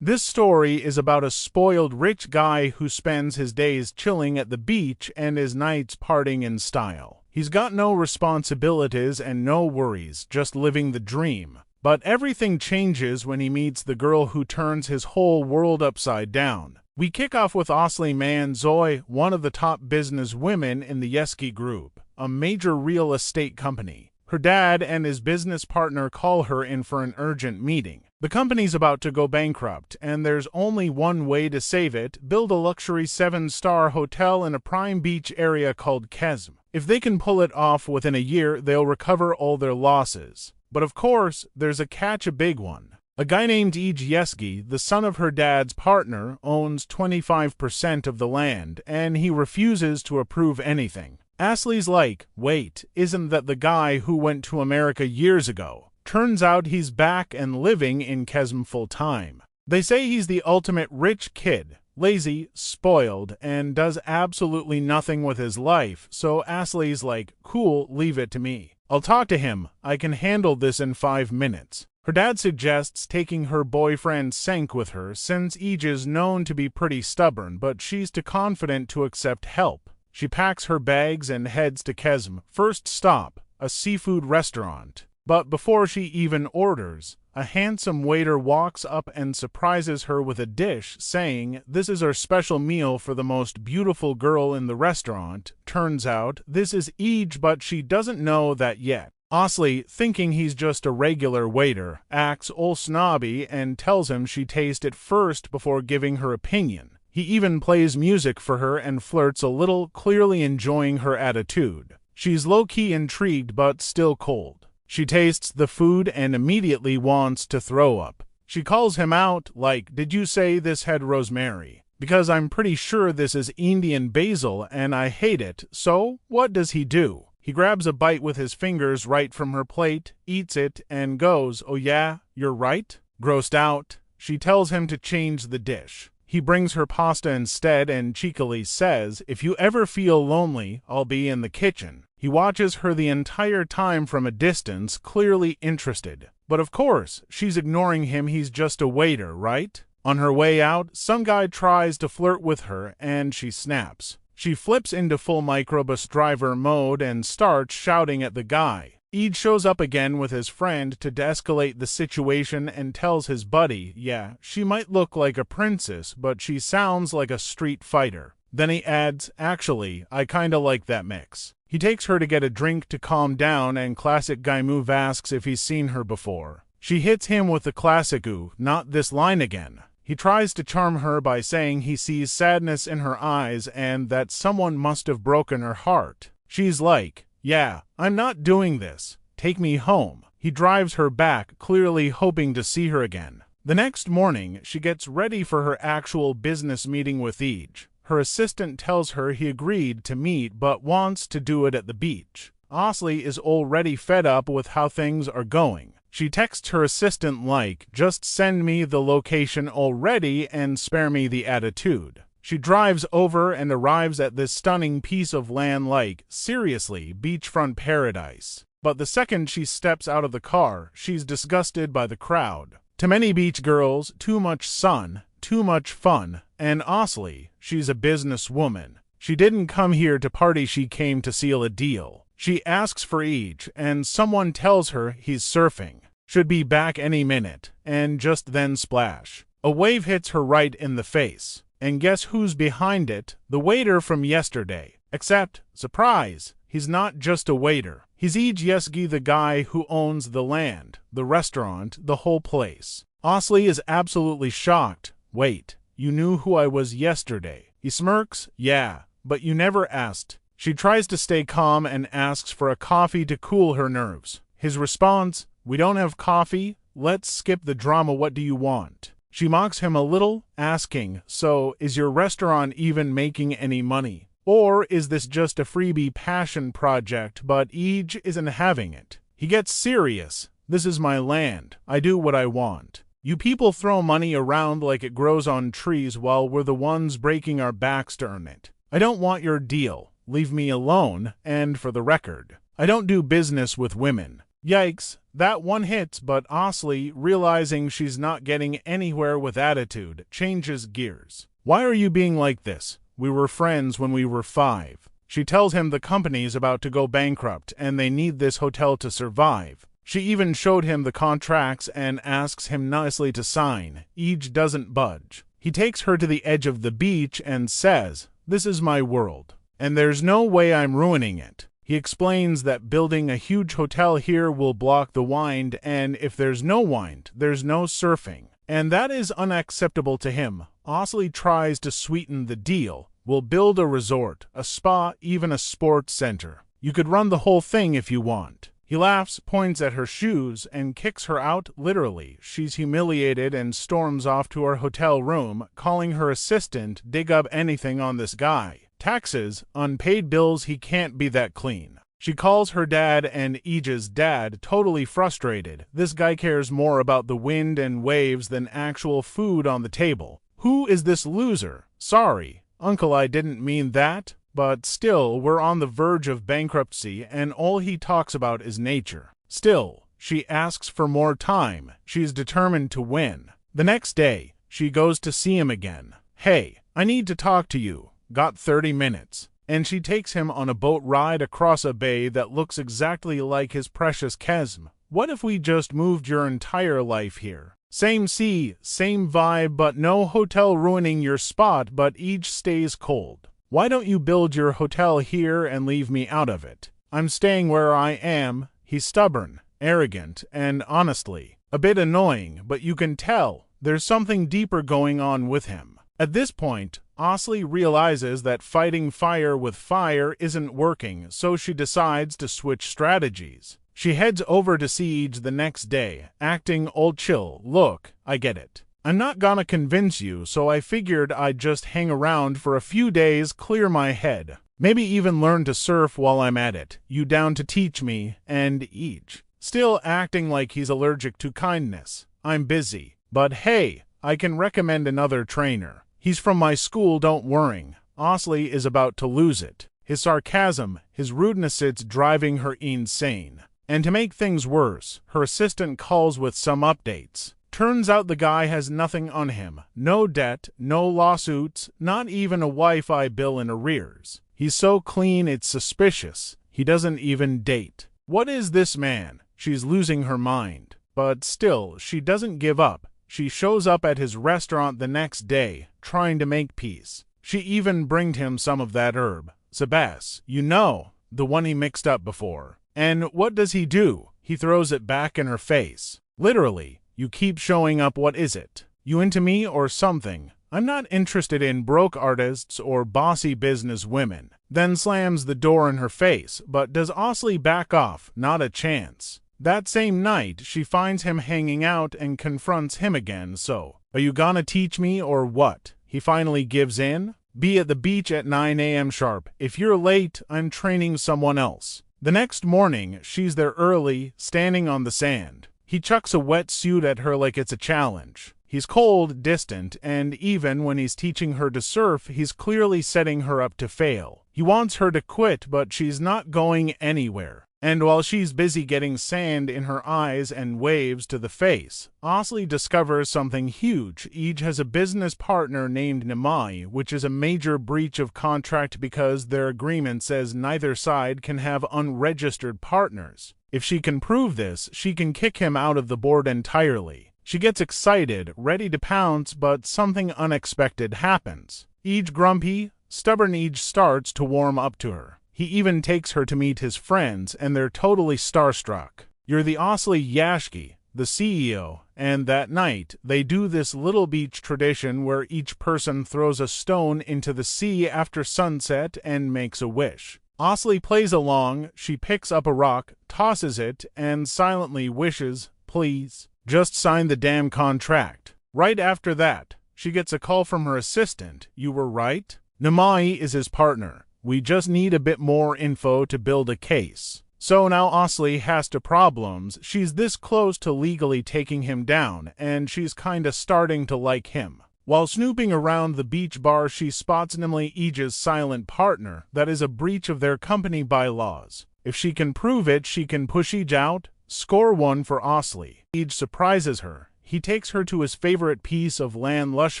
This story is about a spoiled rich guy who spends his days chilling at the beach and his nights partying in style. He's got no responsibilities and no worries, just living the dream. But everything changes when he meets the girl who turns his whole world upside down. We kick off with Asli Manzoy, one of the top business women in the Yeski Group, a major real estate company. Her dad and his business partner call her in for an urgent meeting. The company's about to go bankrupt, and there's only one way to save it: build a luxury 7-star hotel in a prime beach area called Kezm. If they can pull it off within a year, they'll recover all their losses. But of course, there's a catch, a big one. A guy named Ege Yeski, the son of her dad's partner, owns 25% of the land, and he refuses to approve anything. Asli's like, wait, isn't that the guy who went to America years ago? Turns out he's back and living in Kezm full-time. They say he's the ultimate rich kid, lazy, spoiled, and does absolutely nothing with his life, so Asli's like, cool, leave it to me. I'll talk to him. I can handle this in 5 minutes. Her dad suggests taking her boyfriend Senk with her, since Ege is known to be pretty stubborn, but she's too confident to accept help. She packs her bags and heads to Kezm. First stop, a seafood restaurant. But before she even orders, a handsome waiter walks up and surprises her with a dish, saying, "This is our special meal for the most beautiful girl in the restaurant." Turns out, this is Ege, but she doesn't know that yet. Asli, thinking he's just a regular waiter, acts all snobby and tells him she tastes it first before giving her opinion. He even plays music for her and flirts a little, clearly enjoying her attitude. She's low-key intrigued but still cold. She tastes the food and immediately wants to throw up. She calls him out, like, "Did you say this had rosemary? Because I'm pretty sure this is Indian basil and I hate it." So, what does he do? He grabs a bite with his fingers right from her plate, eats it, and goes, "Oh yeah, you're right?" Grossed out, she tells him to change the dish. He brings her pasta instead and cheekily says, "If you ever feel lonely, I'll be in the kitchen." He watches her the entire time from a distance, clearly interested. But of course, she's ignoring him, he's just a waiter, right? On her way out, some guy tries to flirt with her and she snaps. She flips into full microbus driver mode and starts shouting at the guy. Ege shows up again with his friend to de-escalate the situation and tells his buddy, yeah, she might look like a princess, but she sounds like a street fighter. Then he adds, actually, I kinda like that mix. He takes her to get a drink to calm down, and classic guy move asks if he's seen her before. She hits him with the classic "ooh, not this" line again. He tries to charm her by saying he sees sadness in her eyes and that someone must have broken her heart. She's like, yeah, I'm not doing this. Take me home. He drives her back, clearly hoping to see her again. The next morning, she gets ready for her actual business meeting with Ege. Her assistant tells her he agreed to meet but wants to do it at the beach. Asli is already fed up with how things are going. She texts her assistant like, "Just send me the location already and spare me the attitude." She drives over and arrives at this stunning piece of land like, seriously, beachfront paradise. But the second she steps out of the car, she's disgusted by the crowd. To many beach girls, too much sun, too much fun, and Asli, she's a businesswoman. She didn't come here to party, she came to seal a deal. She asks for Ege, and someone tells her he's surfing. Should be back any minute, and just then splash. A wave hits her right in the face. And guess who's behind it? The waiter from yesterday. Except, surprise, he's not just a waiter. He's Ege Yeski, the guy who owns the land, the restaurant, the whole place. Asli is absolutely shocked. Wait, you knew who I was yesterday? He smirks, yeah, but you never asked. She tries to stay calm and asks for a coffee to cool her nerves. His response, "We don't have coffee, let's skip the drama, what do you want?" She mocks him a little, asking, "So, is your restaurant even making any money? Or is this just a freebie passion project?" But Ege isn't having it. He gets serious. "This is my land. I do what I want. You people throw money around like it grows on trees while we're the ones breaking our backs to earn it. I don't want your deal. Leave me alone, and for the record, I don't do business with women." Yikes, That one hits, but Osley, realizing she's not getting anywhere with attitude, changes gears. "Why are you being like this? We were friends when we were 5. She tells him the company's about to go bankrupt and they need this hotel to survive. She even showed him the contracts and asks him nicely to sign. Eej doesn't budge. He takes her to the edge of the beach and says, 'This is my world, and there's no way I'm ruining it.' He explains that building a huge hotel here will block the wind, and if there's no wind, there's no surfing. And that is unacceptable to him. Osley tries to sweeten the deal. We'll build a resort, a spa, even a sports center. You could run the whole thing if you want." He laughs, points at her shoes, and kicks her out, literally. She's humiliated and storms off to her hotel room, calling her assistant, dig up anything on this guy. Taxes, unpaid bills, he can't be that clean. She calls her dad and Eej's dad, totally frustrated. This guy cares more about the wind and waves than actual food on the table. Who is this loser? Sorry, uncle, I didn't mean that. But still, we're on the verge of bankruptcy, and all he talks about is nature. Still, she asks for more time. She's determined to win. The next day, she goes to see him again. "Hey, I need to talk to you. Got 30 minutes. And she takes him on a boat ride across a bay that looks exactly like his precious Kesm. What if we just moved your entire life here? Same sea, same vibe, but no hotel ruining your spot, but each stays cold. Why don't you build your hotel here and leave me out of it? I'm staying where I am." He's stubborn, arrogant, and honestly, a bit annoying, but you can tell there's something deeper going on with him. At this point, Osley realizes that fighting fire with fire isn't working, so she decides to switch strategies. She heads over to Siege the next day, acting all chill. "Look, I get it. I'm not gonna convince you, so I figured I'd just hang around for a few days, clear my head. Maybe even learn to surf while I'm at it. You down to teach me?" And Eej, still acting like he's allergic to kindness. "I'm busy. But hey, I can recommend another trainer. He's from my school, don't worry." Osley is about to lose it. His sarcasm, his rudeness, it's driving her insane. And to make things worse, her assistant calls with some updates. Turns out the guy has nothing on him. No debt, no lawsuits, not even a Wi-Fi bill in arrears. He's so clean it's suspicious. He doesn't even date. What is this man? She's losing her mind. But still, she doesn't give up. She shows up at his restaurant the next day, trying to make peace. She even brings him some of that herb. Sebas, you know, the one he mixed up before. And what does he do? He throws it back in her face. Literally. "You keep showing up, what is it? You into me or something? I'm not interested in broke artists or bossy business women." Then slams the door in her face, but does Osley back off? Not a chance. That same night, she finds him hanging out and confronts him again. "So, are you gonna teach me or what?" He finally gives in. "Be at the beach at 9 a.m. sharp. If you're late, I'm training someone else." The next morning, she's there early, standing on the sand. He chucks a wetsuit at her like it's a challenge. He's cold, distant, and even when he's teaching her to surf, he's clearly setting her up to fail. He wants her to quit, but she's not going anywhere. And while she's busy getting sand in her eyes and waves to the face, Osley discovers something huge. Eej has a business partner named Nimai, which is a major breach of contract because their agreement says neither side can have unregistered partners. If she can prove this, she can kick him out of the board entirely. She gets excited, ready to pounce, but something unexpected happens. Eej grumpy, stubborn Eej starts to warm up to her. He even takes her to meet his friends, and they're totally starstruck. You're the Osley Yashki, the CEO, and that night, they do this little beach tradition where each person throws a stone into the sea after sunset and makes a wish. Osley plays along, she picks up a rock, tosses it, and silently wishes, "Please, just sign the damn contract." Right after that, she gets a call from her assistant. "You were right? Nimai is his partner. We just need a bit more info to build a case." So now Osley has to problems. She's this close to legally taking him down, and she's kinda starting to like him. While snooping around the beach bar, she spots Nimai, Eej's silent partner. That is a breach of their company bylaws. If she can prove it, she can push Eej out, Score 1 for Osley. Ige surprises her. He takes her to his favorite piece of land, lush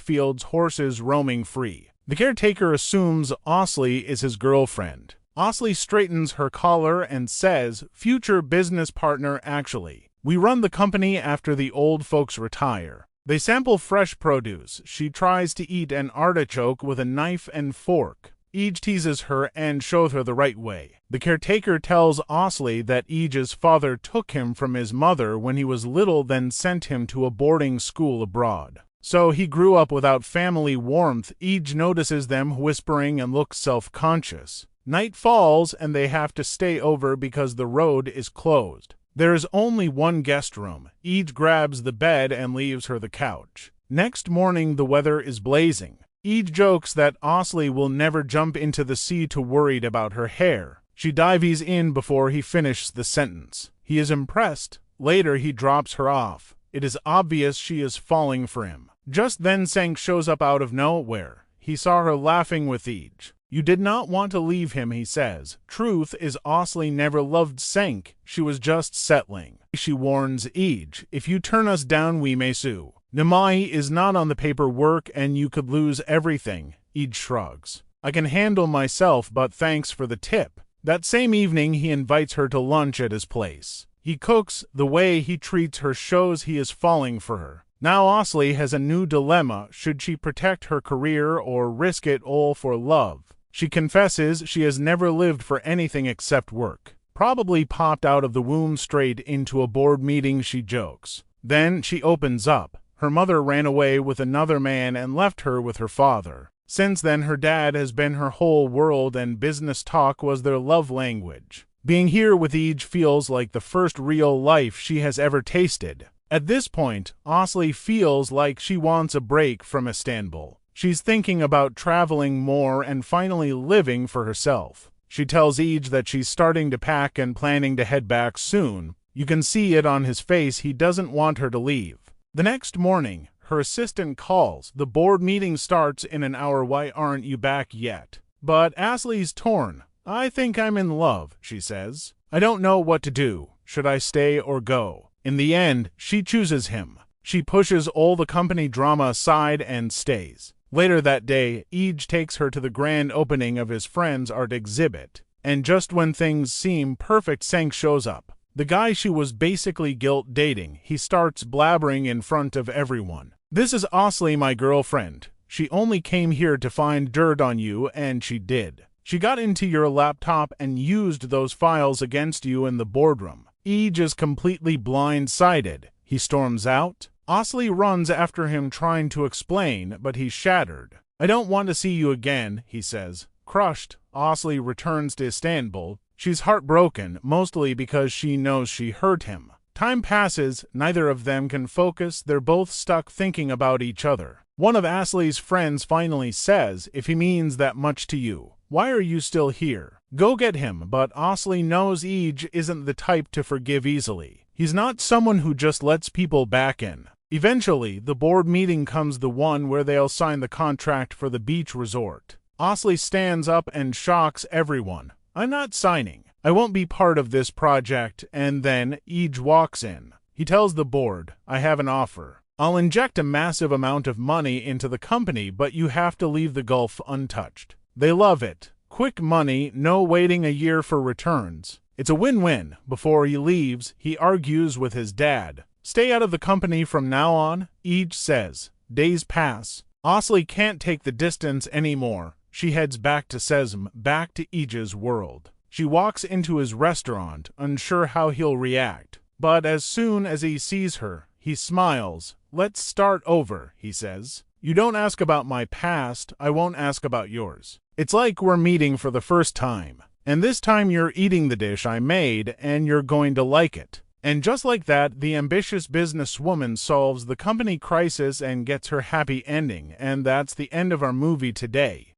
fields, horses roaming free. The caretaker assumes Osley is his girlfriend. Osley straightens her collar and says, future business partner actually. We run the company after the old folks retire. They sample fresh produce. She tries to eat an artichoke with a knife and fork. Ige teases her and shows her the right way. The caretaker tells Osley that Ige's father took him from his mother when he was little, then sent him to a boarding school abroad. So he grew up without family warmth. Ige notices them whispering and looks self-conscious. Night falls and they have to stay over because the road is closed. There is only one guest room. Ige grabs the bed and leaves her the couch. Next morning the weather is blazing. Ige jokes that Osley will never jump into the sea too worried about her hair. She dives in before he finishes the sentence. He is impressed. Later he drops her off. It is obvious she is falling for him. Just then Sank shows up out of nowhere. He saw her laughing with Ige. You did not want to leave him, he says. Truth is Osley never loved Sank. She was just settling. She warns Ige, if you turn us down we may sue. Nimai is not on the paperwork and you could lose everything. Ige shrugs. I can handle myself, but thanks for the tip. That same evening he invites her to lunch at his place. He cooks. The way he treats her shows he is falling for her. Now Osley has a new dilemma. Should she protect her career or risk it all for love? She confesses she has never lived for anything except work. Probably popped out of the womb straight into a board meeting, she jokes. Then she opens up. Her mother ran away with another man and left her with her father. Since then her dad has been her whole world and business talk was their love language. Being here with Ige feels like the first real life she has ever tasted. At this point, Osley feels like she wants a break from Istanbul. She's thinking about traveling more and finally living for herself. She tells Ige that she's starting to pack and planning to head back soon. You can see it on his face, he doesn't want her to leave. The next morning, her assistant calls. The board meeting starts in an hour. Why aren't you back yet? But Osley's torn. I think I'm in love, she says. I don't know what to do. Should I stay or go? In the end, she chooses him. She pushes all the company drama aside and stays. Later that day, Ige takes her to the grand opening of his friend's art exhibit. And just when things seem perfect, Sank shows up. The guy she was basically guilt dating. He starts blabbering in front of everyone. This is Osley, my girlfriend. She only came here to find dirt on you, and she did. She got into your laptop and used those files against you in the boardroom. Ige is completely blindsided. He storms out. Osley runs after him trying to explain, but he's shattered. I don't want to see you again, he says. Crushed, Osley returns to Istanbul. She's heartbroken, mostly because she knows she hurt him. Time passes, neither of them can focus, they're both stuck thinking about each other. One of Osley's friends finally says, if he means that much to you, why are you still here? Go get him, but Osley knows Ige isn't the type to forgive easily. He's not someone who just lets people back in. Eventually, the board meeting comes, the one where they'll sign the contract for the beach resort. Osley stands up and shocks everyone. I'm not signing. I won't be part of this project. And then Ige walks in. He tells the board, I have an offer. I'll inject a massive amount of money into the company, but you have to leave the Gulf untouched. They love it. Quick money, no waiting a year for returns. It's a win-win. Before he leaves, he argues with his dad. Stay out of the company from now on, Ige says. Days pass. Osley can't take the distance anymore. She heads back to Sezm, back to Ige's world. She walks into his restaurant, unsure how he'll react. But as soon as he sees her, he smiles. Let's start over, he says. You don't ask about my past, I won't ask about yours. It's like we're meeting for the first time. And this time you're eating the dish I made, and you're going to like it. And just like that, the ambitious businesswoman solves the company crisis and gets her happy ending. And that's the end of our movie today.